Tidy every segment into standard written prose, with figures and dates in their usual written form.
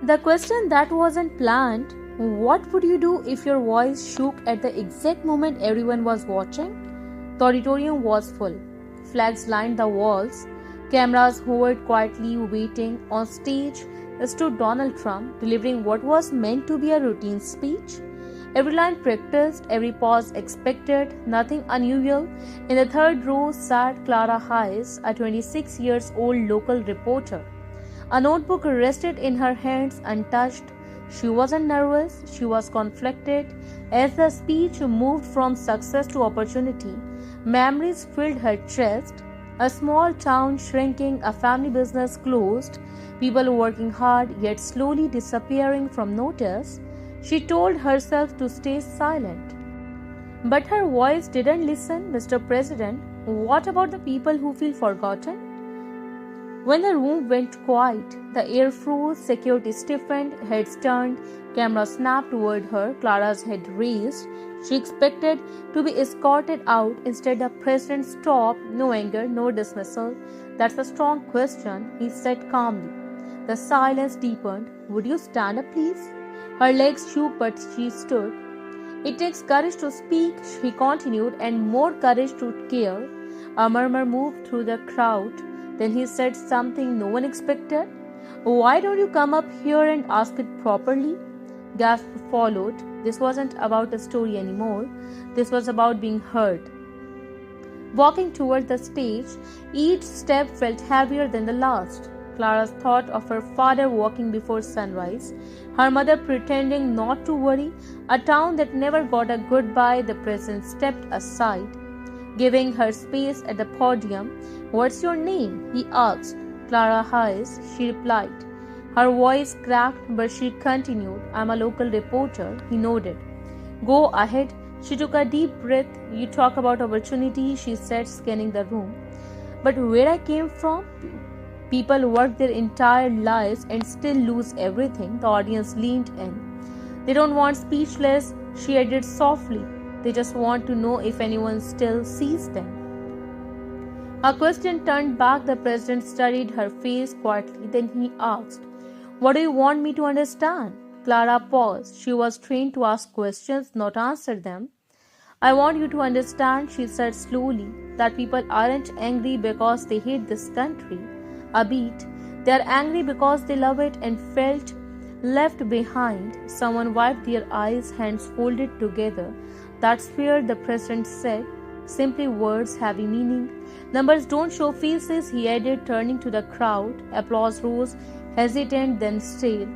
The question that wasn't planned, what would you do if your voice shook at the exact moment everyone was watching? The auditorium was full. Flags lined the walls. Cameras hovered quietly waiting. On stage stood Donald Trump, delivering what was meant to be a routine speech. Every line practiced, every pause expected, nothing unusual. In the third row sat Clara Hayes, a 26 years old local reporter. A notebook rested in her hands untouched. She wasn't nervous, she was conflicted. As the speech moved from success to opportunity, memories filled her chest. A small town shrinking, a family business closed, people working hard yet slowly disappearing from notice. She told herself to stay silent. But her voice didn't listen. Mr. President, what about the people who feel forgotten? When the room went quiet, the air froze, security stiffened, heads turned, camera snapped toward her, Clara's head raised. She expected to be escorted out. Instead, the president stopped. No anger, no dismissal. That's a strong question, he said calmly. The silence deepened. Would you stand up, please? Her legs shook, but she stood. It takes courage to speak, he continued, and more courage to care. A murmur moved through the crowd. Then he said something no one expected. Why don't you come up here and ask it properly? Gasp followed. This wasn't about a story anymore. This was about being heard. Walking toward the stage, each step felt heavier than the last. Clara thought of her father walking before sunrise, her mother pretending not to worry, a town that never got a goodbye. The president stepped aside, giving her space at the podium. What's your name? He asked. Clara Hayes, she replied. Her voice cracked, but she continued. I'm a local reporter. He nodded. Go ahead. She took a deep breath. You talk about opportunity, she said, scanning the room. But where I came from? People work their entire lives and still lose everything. The audience leaned in. They don't want speechless, she added softly. They just want to know if anyone still sees them. Her question turned back. The president studied her face quietly. Then he asked, what do you want me to understand? Clara paused. She was trained to ask questions, not answer them. I want you to understand, she said slowly, that people aren't angry because they hate this country. A beat. They are angry because they love it and felt left behind. Someone wiped their eyes, hands folded together. That's fear, the president said. Simply words, heavy meaning. Numbers don't show faces, he added, turning to the crowd. Applause rose, hesitant, then stayed.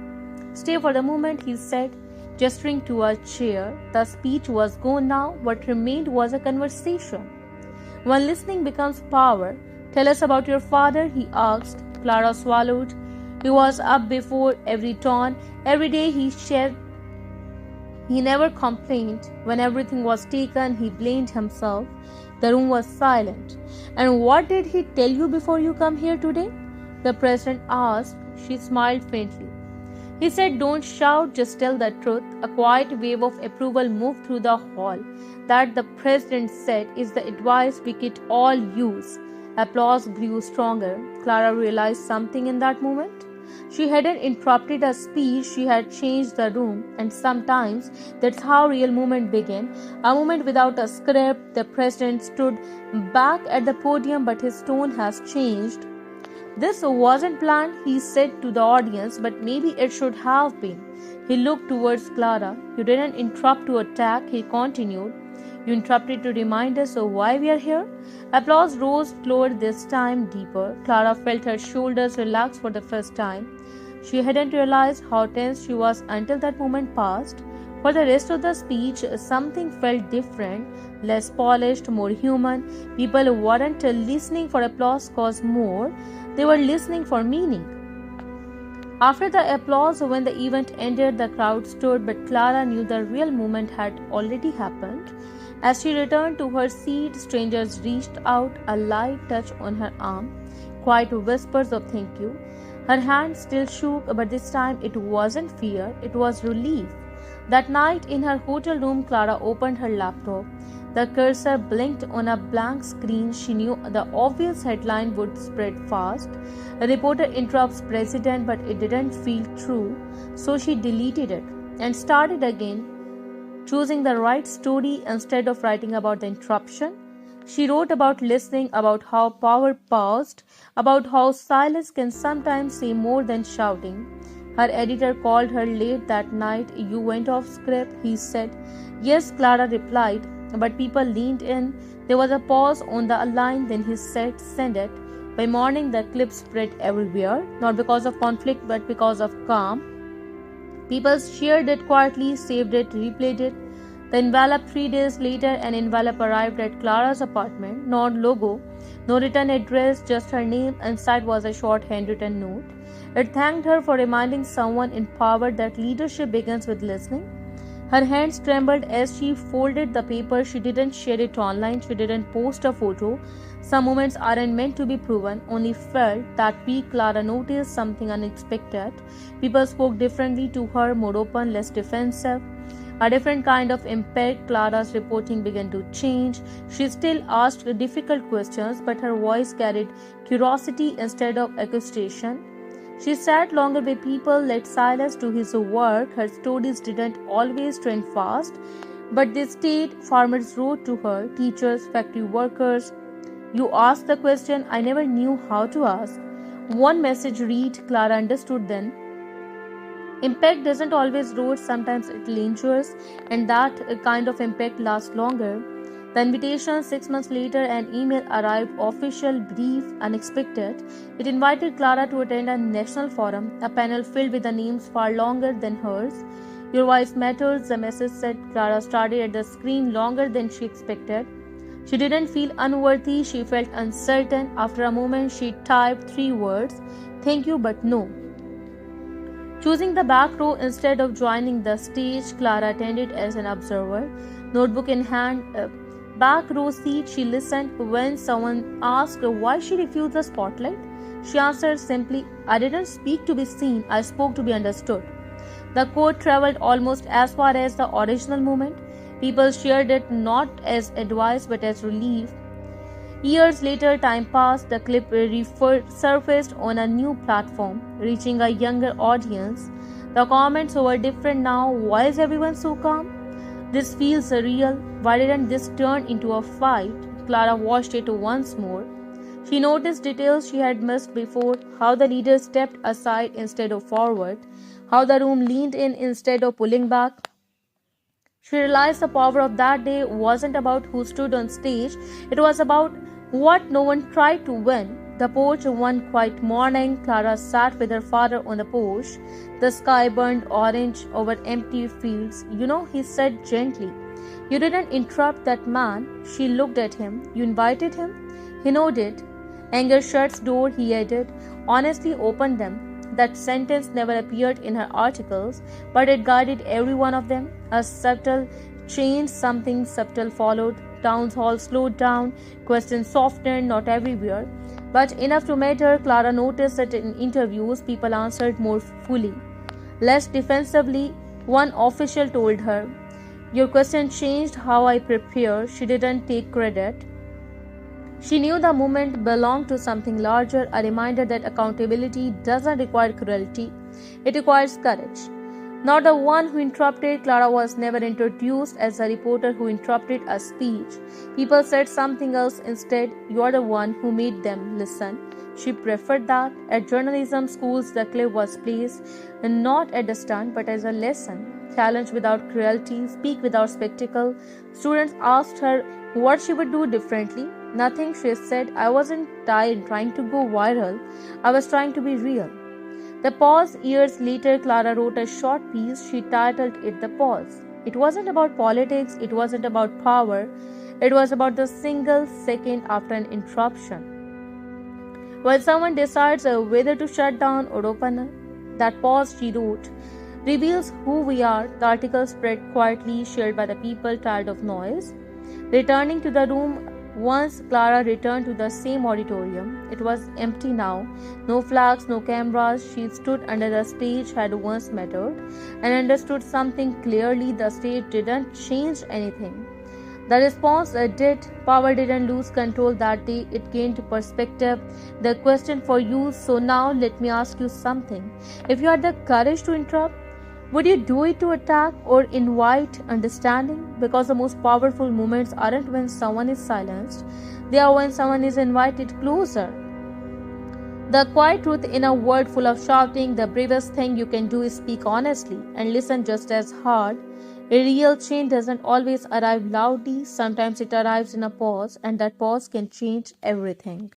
Stay for the moment, he said, gesturing to a chair. The speech was gone now. What remained was a conversation. When listening becomes power, tell us about your father, he asked. Clara swallowed. He was up before every dawn. Every day he shared. He never complained. When everything was taken, he blamed himself. The room was silent. And what did he tell you before you come here today? The president asked. She smiled faintly. He said, don't shout, just tell the truth. A quiet wave of approval moved through the hall. That, the president said, is the advice we could all use. Applause grew stronger. Clara realized something in that moment. She hadn't interrupted a speech, she had changed the room, and sometimes that's how real movement began. A moment without a script. The president stood back at the podium, but his tone has changed. This wasn't planned, he said to the audience, but maybe it should have been. He looked towards Clara. You didn't interrupt to attack, he continued. You interrupted to remind us of why we are here. Applause rose slower, this time deeper. Clara felt her shoulders relax for the first time. She hadn't realized how tense she was until that moment passed. For the rest of the speech, something felt different, less polished, more human. People weren't listening for applause cause more. They were listening for meaning. After the applause, when the event ended, the crowd stood, but Clara knew the real moment had already happened. As she returned to her seat, strangers reached out, a light touch on her arm, quiet whispers of thank you. Her hand still shook, but this time it wasn't fear, it was relief. That night in her hotel room, Clara opened her laptop. The cursor blinked on a blank screen. She knew the obvious headline would spread fast. A reporter interrupts president, but it didn't feel true, so she deleted it and started again, choosing the right story instead of writing about the interruption. She wrote about listening, about how power paused, about how silence can sometimes say more than shouting. Her editor called her late that night. "You went off script," he said. "Yes," Clara replied, but people leaned in. There was a pause on the line, then he said, "Send it." By morning, the clip spread everywhere, not because of conflict but because of calm. People shared it quietly, saved it, replayed it. The envelope 3 days later, an envelope arrived at Clara's apartment. No logo, no written address, just her name. Inside was a short handwritten note. It thanked her for reminding someone in power that leadership begins with listening. Her hands trembled as she folded the paper. She didn't share it online. She didn't post a photo. Some moments aren't meant to be proven, only felt. That week, Clara noticed something unexpected. People spoke differently to her, more open, less defensive. A different kind of impact. Clara's reporting began to change. She still asked difficult questions, but her voice carried curiosity instead of accusation. She sat longer with people, let silence do his work. Her stories didn't always trend fast, but they stayed. Farmers wrote to her, teachers, factory workers. "You asked the question I never knew how to ask." One message read, Clara understood then. Impact doesn't always roar, sometimes it lingers, and that kind of impact lasts longer. The invitation 6 months later, an email arrived, official, brief, unexpected. It invited Clara to attend a national forum, a panel filled with the names far longer than hers. "Your voice matters," the message said. Clara stared at the screen longer than she expected. She didn't feel unworthy, she felt uncertain. After a moment, she typed 3 words, "Thank you, but no." Choosing the back row instead of joining the stage, Clara attended as an observer, notebook in hand. Back row seat, she listened. When someone asked why she refused the spotlight, she answered simply, "I didn't speak to be seen, I spoke to be understood." The quote traveled almost as far as the original moment. People shared it not as advice but as relief. Years later, time passed. The clip resurfaced on a new platform, reaching a younger audience. The comments were different now. "Why is everyone so calm? This feels real. Why didn't this turn into a fight?" Clara watched it once more. She noticed details she had missed before, how the leader stepped aside instead of forward, how the room leaned in instead of pulling back. She realized the power of that day wasn't about who stood on stage, it was about what no one tried to win. The porch. One quiet morning, Clara sat with her father on the porch. The sky burned orange over empty fields. "You know," he said gently, "you didn't interrupt that man." She looked at him. "You invited him?" He nodded. "Anger shuts doors," he added. "Honestly, opened them." That sentence never appeared in her articles, but it guided every one of them. A subtle change, something subtle followed. Town hall slowed down, questions softened, not everywhere, but enough to matter. Clara noticed that in interviews, people answered more fully, less defensively. One official told her, "Your question changed how I prepare." She didn't take credit. She knew the movement belonged to something larger, a reminder that accountability doesn't require cruelty, it requires courage. Not the one who interrupted. Clara was never introduced as a reporter who interrupted a speech. People said something else instead. "You are the one who made them listen." She preferred that. At journalism schools, the clip was placed not at the stunt but as a lesson. Challenge without cruelty, speak without spectacle. Students asked her what she would do differently. "Nothing," she said. "I wasn't trying to go viral. I was trying to be real." The pause. Years later, Clara wrote a short piece. She titled it "The Pause." It wasn't about politics, it wasn't about power, it was about the single second after an interruption. While someone decides whether to shut down or open, that pause, she wrote, reveals who we are. The article spread quietly, shared by the people tired of noise. Returning to the room, once Clara returned to the same auditorium. It was empty now. No flags, no cameras. She stood under the stage had once mattered and understood something clearly. The stage didn't change anything. The response did. Power didn't lose control that day, it gained perspective. The question for you, so now let me ask you something. If you had the courage to interrupt, would you do it to attack or invite understanding? Because the most powerful moments aren't when someone is silenced, they are when someone is invited closer. The quiet truth in a world full of shouting, the bravest thing you can do is speak honestly and listen just as hard. A real change doesn't always arrive loudly, sometimes it arrives in a pause, and that pause can change everything.